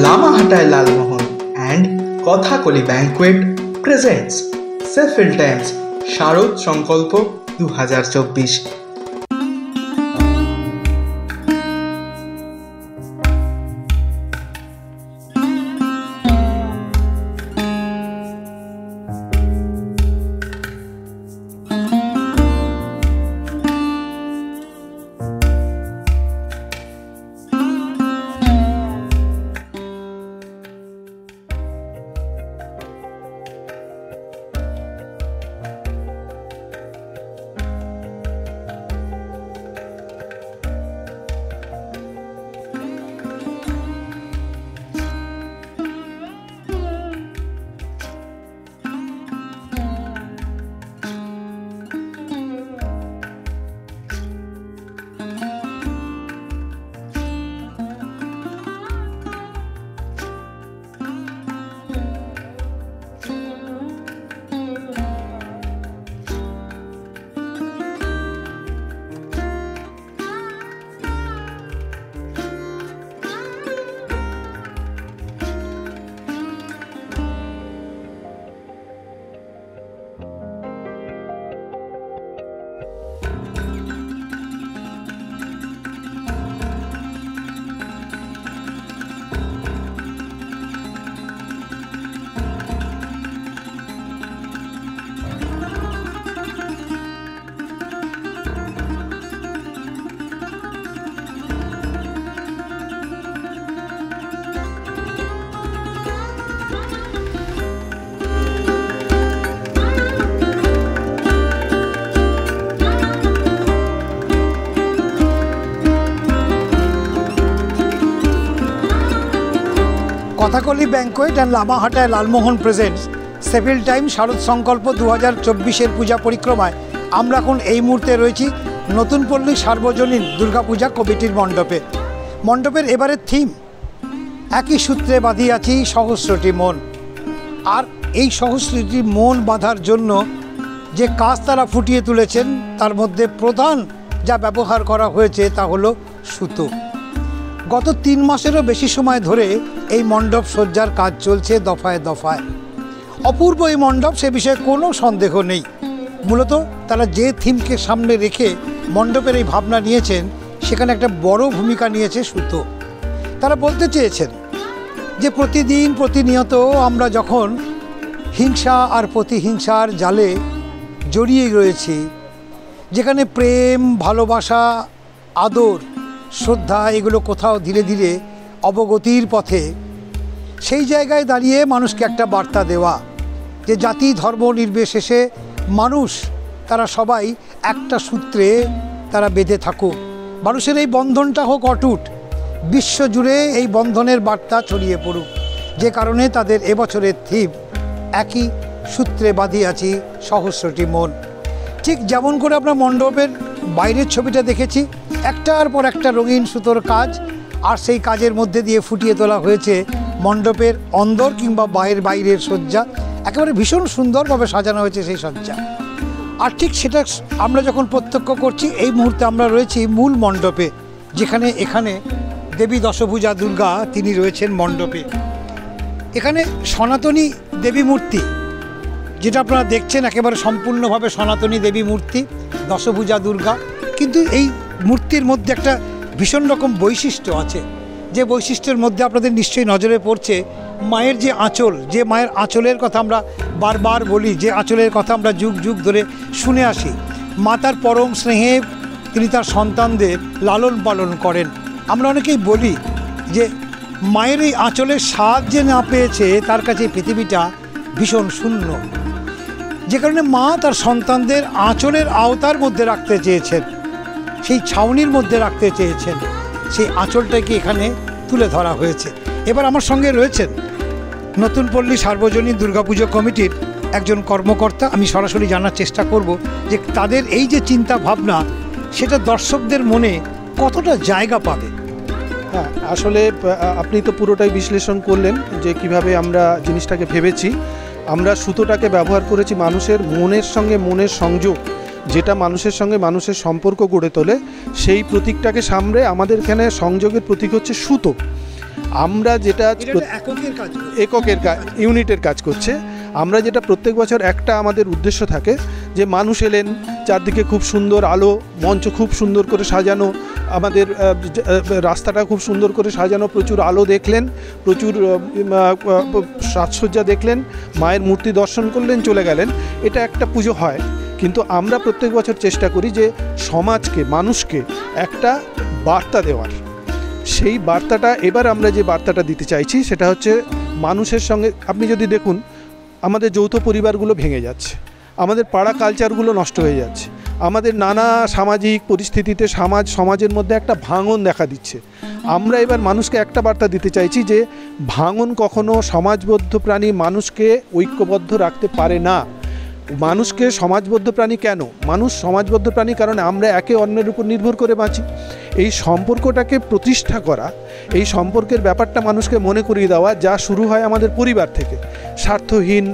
লামাহাটায় Lalmohan and Kathakali Banquet presents সেফিল Times Sharad Sankalpa 2024। Kathakali Banquet and Lamahatay Lalmohan presents সেফিল Time Sharad Sankalpa 2024-এর পূজা পরিক্রমায় আমরা এখন এই মুহূর্তে রয়েছি নতুন পল্লী সার্বজনীন দুর্গাপূজা কমিটির মণ্ডপে। মণ্ডপের এবারের থিম একই সূত্রে বাঁধিয়াছি সহস্রটি মন। আর এই সহস্রটি মন বাঁধার জন্য যে কাজ তারা ফুটিয়ে তুলেছেন তার মধ্যে প্রধান যা ব্যবহার করা হয়েছে তা হলো সুতো। গত 3 মাসেরও বেশি সময় ধরে এই মণ্ডপ সজ্জার কাজ চলছে দফায় দফায়। অপূর্ব এই মণ্ডপ, সে বিষয়ে কোনো সন্দেহ নেই। মূলত তারা যে থিমকে সামনে রেখে মণ্ডপের এই ভাবনা নিয়েছেন সেখানে একটা বড় ভূমিকা নিয়েছে সুতো। তারা বলতে চেয়েছেন যে প্রতিদিন প্রতিনিয়ত আমরা যখন হিংসা আর প্রতিহিংসার জালে জড়িয়ে রয়েছি, যেখানে প্রেম, ভালোবাসা, আদর, শ্রদ্ধা এগুলো কোথাও ধীরে ধীরে অবগতির পথে, সেই জায়গায় দাঁড়িয়ে মানুষকে একটা বার্তা দেওয়া যে জাতি ধর্ম নির্বিশেষে মানুষ তারা সবাই একটা সূত্রে তারা বেঁধে থাকুক, মানুষের এই বন্ধনটা হোক অটুট, বিশ্বজুড়ে এই বন্ধনের বার্তা ছড়িয়ে পড়ুক। যে কারণে তাদের এবছরের থিম একই সূত্রে বাঁধিয়াছি সহস্রটি মন। ঠিক যেমন করে আমরা মণ্ডপের বাইরের ছবিটা দেখেছি, একটার পর একটা রঙিন সুতোর কাজ, আর সেই কাজের মধ্যে দিয়ে ফুটিয়ে তোলা হয়েছে মণ্ডপের অন্দর কিংবা বাইরের সজ্জা। একেবারে ভীষণ সুন্দরভাবে সাজানো হয়েছে সেই সজ্জা। আর ঠিক সেটা আমরা যখন প্রত্যক্ষ করছি, এই মুহূর্তে আমরা রয়েছি মূল মণ্ডপে, যেখানে এখানে দেবী দশভুজা দুর্গা তিনি রয়েছেন মণ্ডপে। এখানে সনাতনী দেবী মূর্তি, যেটা আপনারা দেখছেন একেবারে সম্পূর্ণভাবে সনাতনী দেবী মূর্তি দশভুজা দুর্গা। কিন্তু এই মূর্তির মধ্যে একটা ভীষণ রকম বৈশিষ্ট্য আছে, যে বৈশিষ্ট্যের মধ্যে আপনাদের নিশ্চয়ই নজরে পড়ছে মায়ের যে আঁচল, যে মায়ের আঁচলের কথা আমরা বারবার বলি, যে আঁচলের কথা আমরা যুগ যুগ ধরে শুনে আসি। মা তার পরম স্নেহে তিনি তার সন্তানদের লালন পালন করেন। আমরা অনেকেই বলি যে মায়ের এই আঁচলের স্বাদ যে না পেয়েছে তার কাছে পৃথিবীটা ভীষণ শূন্য। যে কারণে মা তার সন্তানদের আঁচলের আওতার মধ্যে রাখতে চেয়েছেন, সেই ছাউনির মধ্যে রাখতে চেয়েছেন, সেই আঁচলটাকে এখানে তুলে ধরা হয়েছে। এবার আমার সঙ্গে রয়েছেন নতুন পল্লী সার্বজনীন দুর্গাপুজো কমিটির একজন কর্মকর্তা। আমি সরাসরি জানার চেষ্টা করব যে তাদের এই যে চিন্তা ভাবনা সেটা দর্শকদের মনে কতটা জায়গা পাবে। হ্যাঁ, আসলে আপনি তো পুরোটাই বিশ্লেষণ করলেন যে কিভাবে আমরা জিনিসটাকে ভেবেছি। আমরা সুতোটাকে ব্যবহার করেছি মানুষের মনের সঙ্গে মনের সংযোগ, যেটা মানুষের সঙ্গে মানুষের সম্পর্ক গড়ে তোলে, সেই প্রতীকটাকে সামনে আমাদের এখানে সংযোগের প্রতীক হচ্ছে সুতো। আমরা যেটা এককের ইউনিটের কাজ করছে। আমরা যেটা প্রত্যেক বছর একটা আমাদের উদ্দেশ্য থাকে যে মানুষ এলেন, চারদিকে খুব সুন্দর আলো, মঞ্চ খুব সুন্দর করে সাজানো, আমাদের রাস্তাটা খুব সুন্দর করে সাজানো, প্রচুর আলো দেখলেন, প্রচুর সাজসজ্জা দেখলেন, মায়ের মূর্তি দর্শন করলেন, চলে গেলেন। এটা একটা পুজো হয়। কিন্তু আমরা প্রত্যেক বছর চেষ্টা করি যে সমাজকে, মানুষকে একটা বার্তা দেওয়ার। সেই বার্তাটা এবার আমরা যে বার্তাটা দিতে চাইছি সেটা হচ্ছে মানুষের সঙ্গে, আপনি যদি দেখুন আমাদের যৌথ পরিবারগুলো ভেঙে যাচ্ছে, আমাদের পাড়া কালচারগুলো নষ্ট হয়ে যাচ্ছে, আমাদের নানা সামাজিক পরিস্থিতিতে সমাজের মধ্যে একটা ভাঙন দেখা দিচ্ছে। আমরা এবার মানুষকে একটা বার্তা দিতে চাইছি যে ভাঙন কখনো সমাজবদ্ধ প্রাণী মানুষকে ঐক্যবদ্ধ রাখতে পারে না। মানুষকে সমাজবদ্ধ প্রাণী কেন? মানুষ সমাজবদ্ধ প্রাণী কারণ আমরা একে অন্যের উপর নির্ভর করে বাঁচি। এই সম্পর্কটাকে প্রতিষ্ঠা করা, এই সম্পর্কের ব্যাপারটা মানুষকে মনে করিয়ে দেওয়া, যা শুরু হয় আমাদের পরিবার থেকে। স্বার্থহীন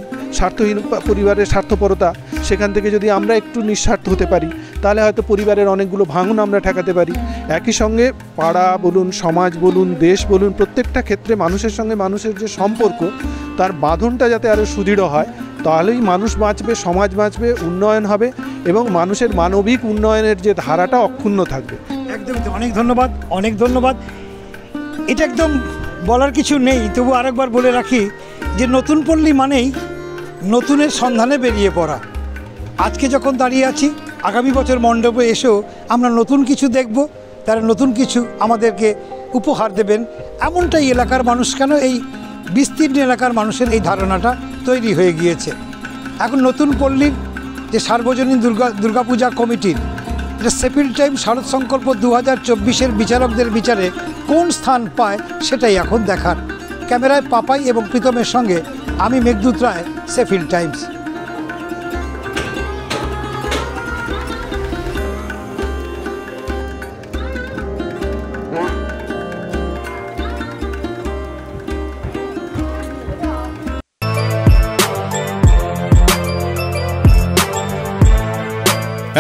পরিবারের স্বার্থপরতা, সেখান থেকে যদি আমরা একটু নিঃস্বার্থ হতে পারি তাহলে হয়তো পরিবারের অনেকগুলো ভাঙন আমরা ঠেকাতে পারি। একই সঙ্গে পাড়া বলুন, সমাজ বলুন, দেশ বলুন, প্রত্যেকটা ক্ষেত্রে মানুষের সঙ্গে মানুষের যে সম্পর্ক, তার বাঁধনটা যাতে আরও সুদৃঢ় হয়, তাহলেই মানুষ বাঁচবে, সমাজ বাঁচবে, উন্নয়ন হবে এবং মানুষের মানবিক উন্নয়নের যে ধারাটা অক্ষুণ্ণ থাকবে। একদম, অনেক ধন্যবাদ, অনেক ধন্যবাদ। এটা একদম বলার কিছু নেই, তবু আরেকবার বলে রাখি যে নতুন পল্লী মানেই নতুনের সন্ধানে বেরিয়ে পড়া। আজকে যখন দাঁড়িয়ে আছি, আগামী বছর মণ্ডপে এসেও আমরা নতুন কিছু দেখব, তারা নতুন কিছু আমাদেরকে উপহার দেবেন, এমনটাই এলাকার মানুষ, কেন এই বিস্তীর্ণ এলাকার মানুষের এই ধারণাটা তৈরি হয়ে গিয়েছে। এখন নতুন পল্লীর যে সার্বজনীন দুর্গাপূজা কমিটির এটা সেফিল টাইম শারদ সংকল্প 2024-এর বিচারকদের বিচারে কোন স্থান পায় সেটাই এখন দেখার। ক্যামেরায় পাপাই এবং প্রীতমের সঙ্গে আমি মেঘদূত রায়, সেফিল টাইমস।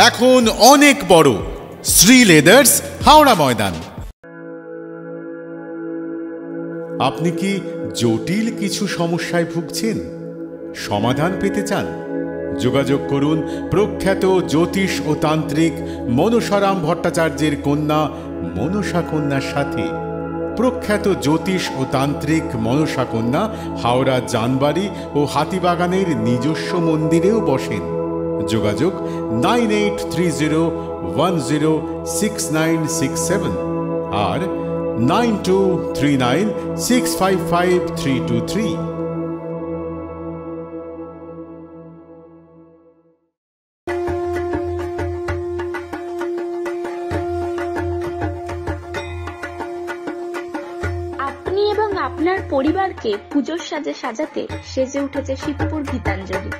এখন অনেক বড় শ্রী লেদার্স, হাওড়া ময়দান। আপনি কি জটিল কিছু সমস্যায় ভুগছেন? সমাধান পেতে চান? যোগাযোগ করুন প্রখ্যাত জ্যোতিষ ও তান্ত্রিক মনসারাম ভট্টাচার্যের কন্যা মনসা কন্যার সাথে। প্রখ্যাত জ্যোতিষ ও তান্ত্রিক মনসা কন্যা হাওড়া জানবাড়ি ও হাতিবাগানের নিজস্ব মন্দিরেও বসেন। যোগাযোগ 9830106967 আর 9239655323। আপনি এবং আপনার পরিবারকে পুজোর সাজে সাজাতে সেজে উঠেছে শিবপুর গীতাঞ্জলি।